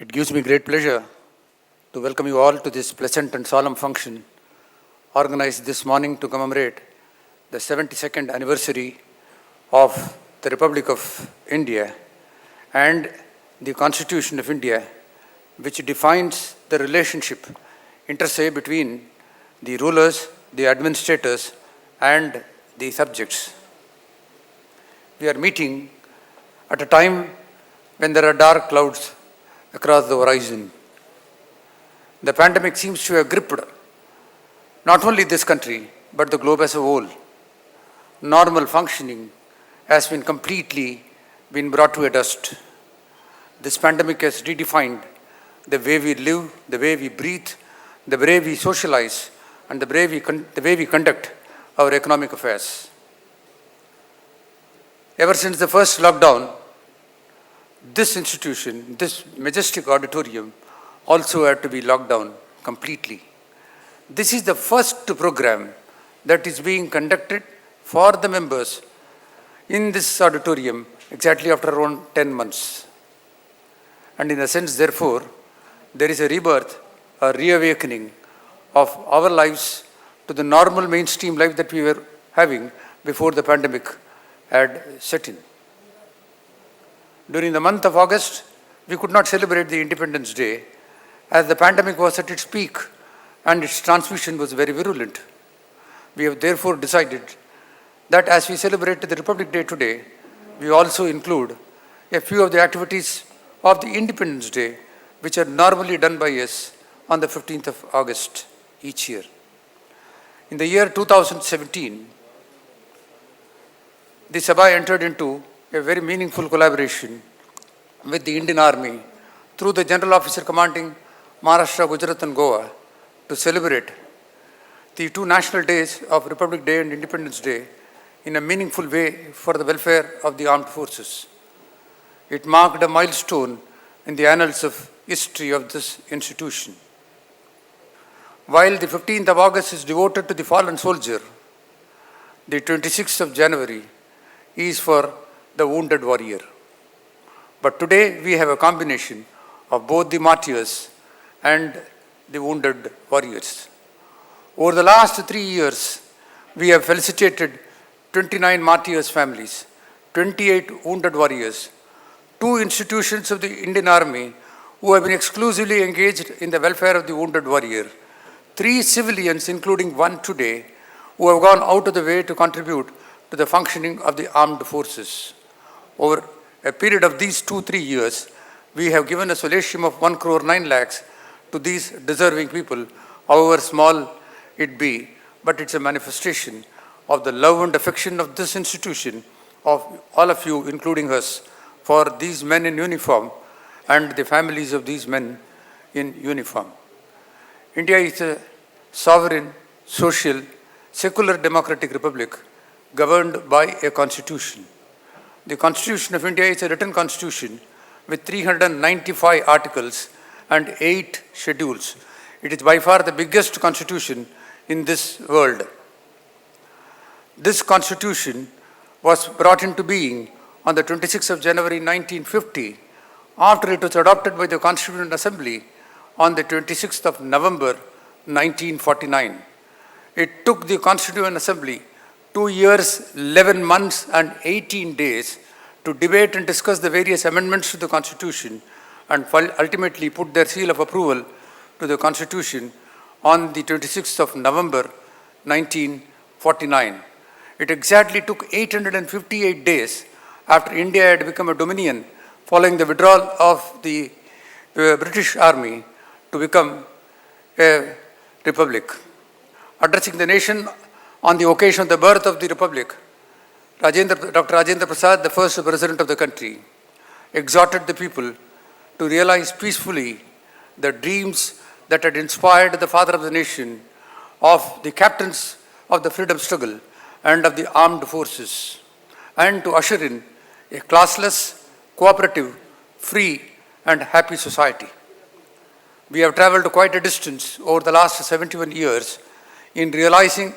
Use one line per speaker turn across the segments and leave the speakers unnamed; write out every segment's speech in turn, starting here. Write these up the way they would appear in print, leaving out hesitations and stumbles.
It gives me great pleasure to welcome you all to this pleasant and solemn function organized this morning to commemorate the 72nd anniversary of the Republic of India and the Constitution of India, which defines the relationship inter se between the rulers, the administrators, and the subjects. We are meeting at a time when there are dark clouds across the horizon. The pandemic seems to have gripped not only this country, but the globe as a whole. Normal functioning has been completely brought to a dust. This pandemic has redefined the way we live, the way we breathe, the way we socialize, and the way we conduct our economic affairs. Ever since the first lockdown, this institution, this majestic auditorium, also had to be locked down completely. This is the first program that is being conducted for the members in this auditorium exactly after around 10 months. And in a sense, therefore, there is a rebirth, a reawakening of our lives to the normal mainstream life that we were having before the pandemic had set in. During the month of August, we could not celebrate the Independence Day as the pandemic was at its peak and its transmission was very virulent. We have therefore decided that as we celebrate the Republic Day today, we also include a few of the activities of the Independence Day which are normally done by us on the 15th of August each year. In the year 2017, the Sabha entered into a very meaningful collaboration with the Indian Army through the General Officer commanding Maharashtra, Gujarat and Goa to celebrate the two national days of Republic Day and Independence Day in a meaningful way for the welfare of the armed forces. It marked a milestone in the annals of history of this institution. While the 15th of August is devoted to the fallen soldier, the 26th of January is for the wounded warrior. But today we have a combination of both the martyrs and the wounded warriors. Over the last 3 years, we have felicitated 29 martyrs' families, 28 wounded warriors, 2 institutions of the Indian Army who have been exclusively engaged in the welfare of the wounded warrior, 3 civilians, including 1 today, who have gone out of the way to contribute to the functioning of the armed forces. Over a period of these 2-3 years, we have given a solatium of 1 crore 9 lakhs to these deserving people, however small it be, but it's a manifestation of the love and affection of this institution, of all of you, including us, for these men in uniform and the families of these men in uniform. India is a sovereign, social, secular democratic republic governed by a constitution. The Constitution of India is a written constitution with 395 articles and 8 schedules. It is by far the biggest constitution in this world. This constitution was brought into being on the 26th of January 1950 after it was adopted by the Constituent Assembly on the 26th of November 1949. It took the Constituent Assembly 2 years, 11 months and 18 days to debate and discuss the various amendments to the Constitution and ultimately put their seal of approval to the Constitution on the 26th of November 1949. It exactly took 858 days after India had become a dominion following the withdrawal of the British Army to become a republic. Addressing the nation on the occasion of the birth of the Republic, Dr. Rajendra Prasad, the first president of the country, exhorted the people to realize peacefully the dreams that had inspired the father of the nation, of the captains of the freedom struggle and of the armed forces, and to usher in a classless, cooperative, free and happy society. We have traveled quite a distance over the last 71 years in realizing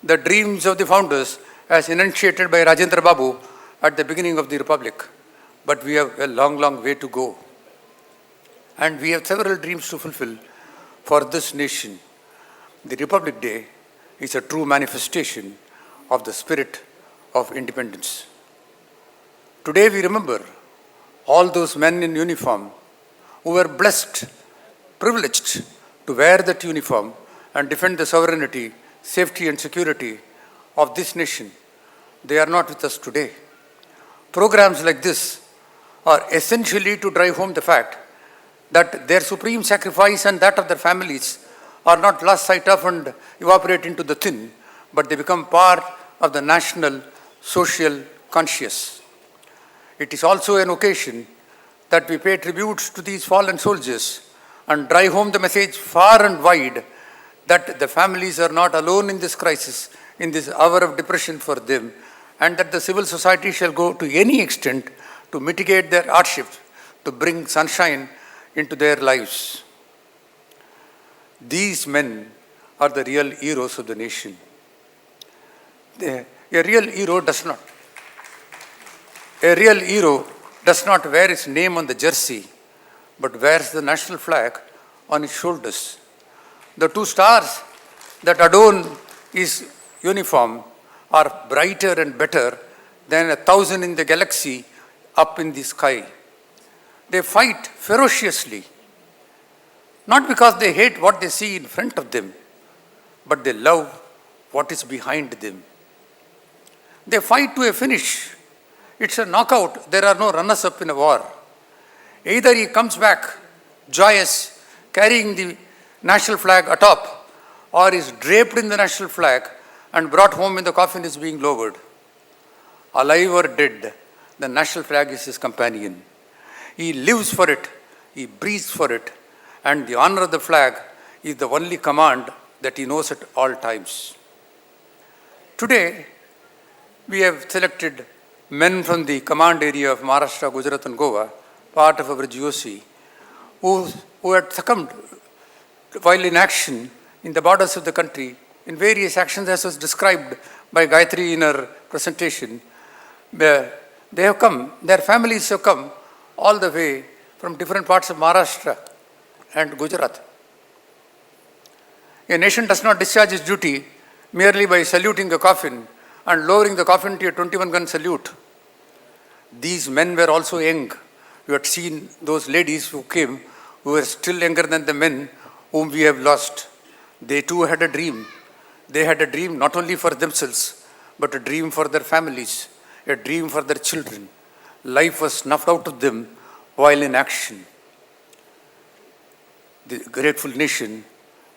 the dreams of the founders as enunciated by Rajendra Babu at the beginning of the Republic. But we have a long, long way to go. and we have several dreams to fulfill for this nation. The Republic Day is a true manifestation of the spirit of independence. Today we remember all those men in uniform who were blessed, privileged to wear that uniform and defend the sovereignty, safety and security of this nation. They are not with us today. Programs like this are essentially to drive home the fact that their supreme sacrifice and that of their families are not lost sight of and evaporate into the thin, but they become part of the national social conscience. It is also an occasion that we pay tributes to these fallen soldiers and drive home the message far and wide that the families are not alone in this crisis, in this hour of depression for them, and that the civil society shall go to any extent to mitigate their hardships, to bring sunshine into their lives. These men are the real heroes of the nation. A real hero does not wear his name on the jersey, but wears the national flag on his shoulders. The two stars that adorn his uniform are brighter and better than 1,000 in the galaxy up in the sky. They fight ferociously, not because they hate what they see in front of them, but they love what is behind them. They fight to a finish. It's a knockout. There are no runners-up in a war. Either he comes back joyous, carrying the national flag atop, or is draped in the national flag and brought home when the coffin is being lowered. Alive or dead, the national flag is his companion. He lives for it, he breathes for it, and the honor of the flag is the only command that he knows at all times. Today, we have selected men from the command area of Maharashtra, Gujarat and Goa, part of our GOC, who had succumbed while in action in the borders of the country in various actions as was described by Gayatri in her presentation. They have come, their families have come all the way from different parts of Maharashtra and Gujarat. A nation does not discharge its duty merely by saluting a coffin and lowering the coffin to a 21-gun salute. These men were also young. You had seen those ladies who came who were still younger than the men whom we have lost. They too had a dream. They had a dream not only for themselves, but a dream for their families, a dream for their children. Life was snuffed out of them while in action. The grateful nation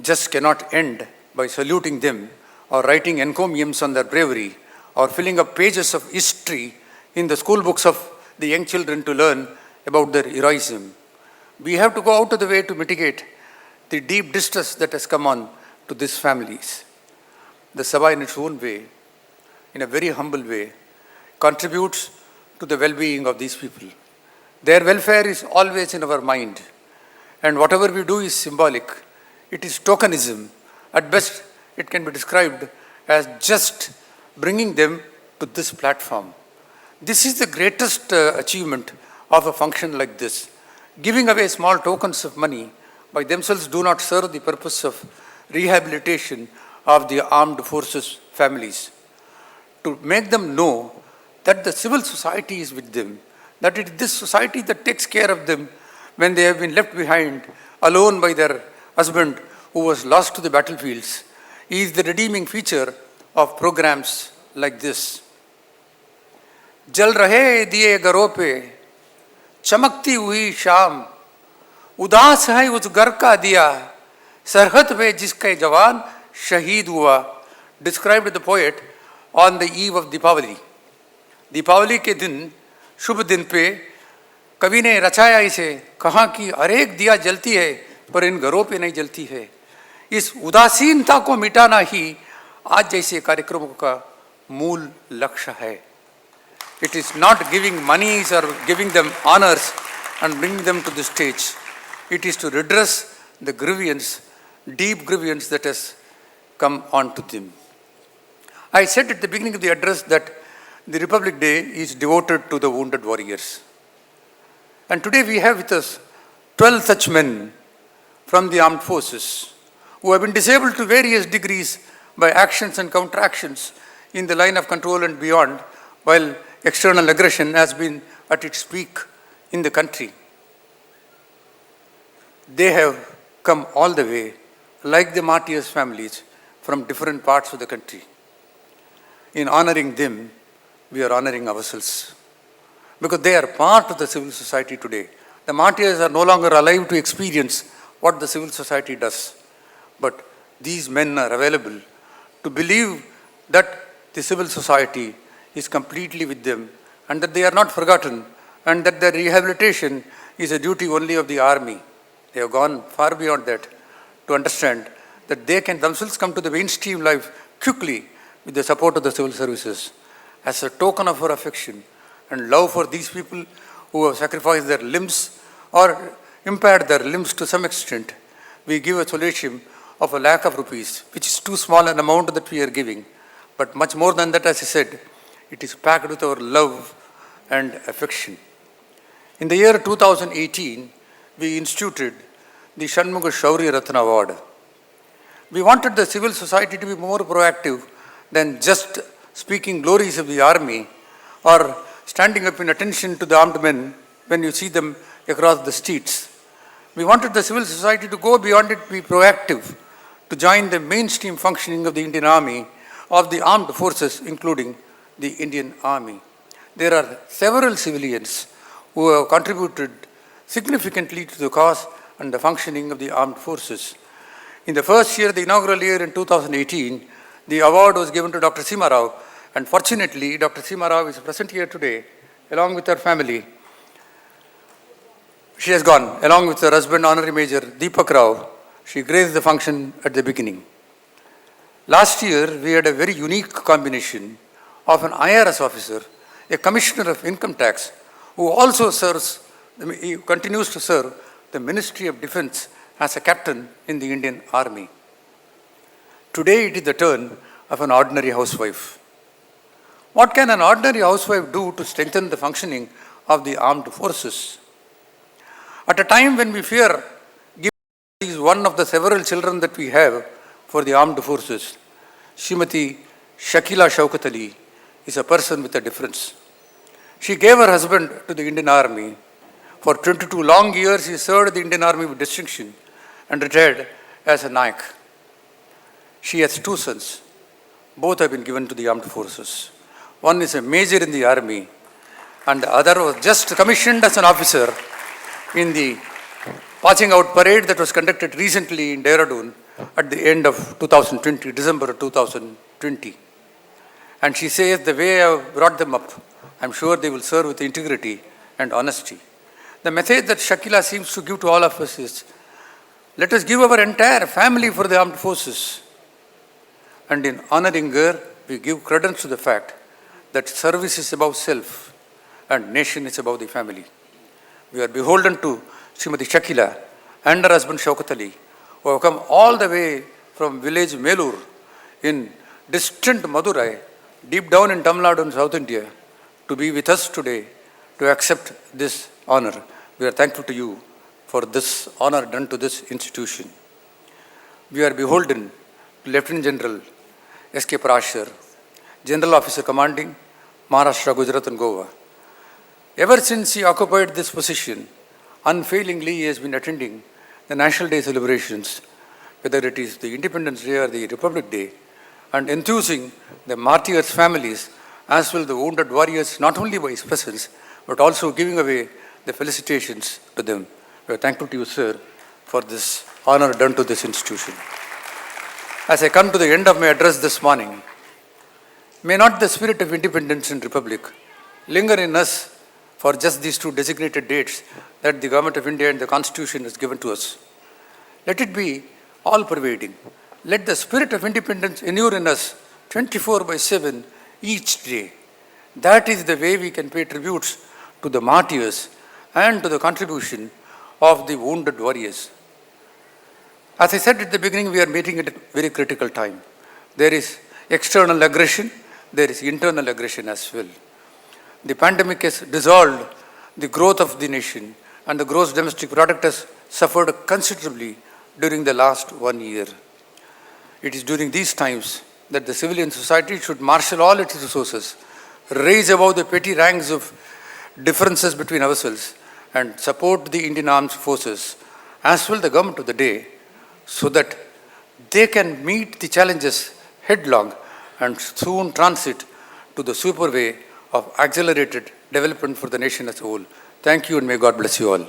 just cannot end by saluting them or writing encomiums on their bravery or filling up pages of history in the school books of the young children to learn about their heroism. We have to go out of the way to mitigate the deep distress that has come on to these families. The Sabha in its own way, in a very humble way, contributes to the well-being of these people. Their welfare is always in our mind, and whatever we do is symbolic. It is tokenism. At best, it can be described as just bringing them to this platform. This is the greatest achievement of a function like this. Giving away small tokens of money by themselves do not serve the purpose of rehabilitation of the armed forces families. To make them know that the civil society is with them, that it is this society that takes care of them when they have been left behind alone by their husband who was lost to the battlefields, is the redeeming feature of programs like this. जल रहे दिए घरों पे चमकती हुई शाम उदास है उस घर का दिया सरहद पे जिसके जवान शहीद हुआ described the poet on the eve of Deepavali. Deepawali के दिन शुभ दिन पे कवि ने रचाया इसे कहा कि हर एक दिया जलती है पर इन घरों पे नहीं जलती है. इस उदासीनता को मिटाना ही आज जैसे कार्यक्रमों का मूल लक्ष्य है. It is not giving monies or giving them honors and bringing them to the stage. It is to redress the grievance, deep grievance that has come onto them. I said at the beginning of the address that the Republic Day is devoted to the wounded warriors. And today we have with us 12 such men from the armed forces who have been disabled to various degrees by actions and counteractions in the line of control and beyond, while external aggression has been at its peak in the country. They have come all the way, like the martyrs' families, from different parts of the country. In honoring them, we are honoring ourselves, because they are part of the civil society today. The martyrs are no longer alive to experience what the civil society does, but these men are available to believe that the civil society is completely with them and that they are not forgotten and that their rehabilitation is a duty only of the army. They have gone far beyond that to understand that they can themselves come to the mainstream life quickly with the support of the civil services. As a token of our affection and love for these people who have sacrificed their limbs or impaired their limbs to some extent, we give a solatium of ₹1,00,000, which is too small an amount that we are giving. But much more than that, as I said, it is packed with our love and affection. In the year 2018, we instituted the Shanmukhananda Ratna Award. We wanted the civil society to be more proactive than just speaking glories of the army or standing up in attention to the armed men when you see them across the streets. We wanted the civil society to go beyond it, be proactive, to join the mainstream functioning of the Indian Army, of the armed forces, including the Indian Army. There are several civilians who have contributed significantly to the cause and the functioning of the armed forces. In the first year, the inaugural year in 2018, the award was given to Dr. Seema Rao, and fortunately, Dr. Seema Rao is present here today, along with her family. She has gone, along with her husband, Honorary Major Deepak Rao. She graced the function at the beginning. Last year, we had a very unique combination of an IRS officer, a commissioner of income tax, who also he continues to serve the Ministry of Defense as a captain in the Indian Army. Today, it is the turn of an ordinary housewife. What can an ordinary housewife do to strengthen the functioning of the armed forces? At a time when we fear giving is one of the several children that we have for the armed forces, Srimati Shakila Shaukat Ali is a person with a difference. She gave her husband to the Indian Army. For 22 long years, he served the Indian Army with distinction and retired as a Naik. She has two sons. Both have been given to the armed forces. One is a major in the army, and the other was just commissioned as an officer in the passing out parade that was conducted recently in Dehradun at the end of 2020, December 2020. And she says, the way I have brought them up, I'm sure they will serve with integrity and honesty. The message that Shakila seems to give to all of us is, let us give our entire family for the armed forces. And in honoring her, we give credence to the fact that service is about self and nation is about the family. We are beholden to Srimati Shakila and her husband Shaukat Ali, who have come all the way from village Melur in distant Madurai, deep down in Tamil Nadu in South India, to be with us today, to accept this honor. We are thankful to you for this honor done to this institution. We are beholden to Lieutenant General S.K. Parashar, General Officer Commanding Maharashtra, Gujarat and Goa. Ever since he occupied this position, unfailingly he has been attending the National Day celebrations, whether it is the Independence Day or the Republic Day, and enthusing the martyrs' families as well the wounded warriors, not only by his presence, but also giving away the felicitations to them. We are thankful to you, sir, for this honor done to this institution. As I come to the end of my address this morning, may not the spirit of independence and republic linger in us for just these two designated dates that the Government of India and the Constitution has given to us. Let it be all-pervading. Let the spirit of independence inure in us 24/7 each day. That is the way we can pay tributes to the martyrs and to the contribution of the wounded warriors. As I said at the beginning, we are meeting at a very critical time. There is external aggression, there is internal aggression as well. The pandemic has dissolved the growth of the nation, and the gross domestic product has suffered considerably during the last 1 year. It is during these times that the civilian society should marshal all its resources, raise above the petty ranks of differences between ourselves, and support the Indian Armed Forces, as well the government of the day, so that they can meet the challenges headlong and soon transit to the super way of accelerated development for the nation as a whole. Thank you, and may God bless you all.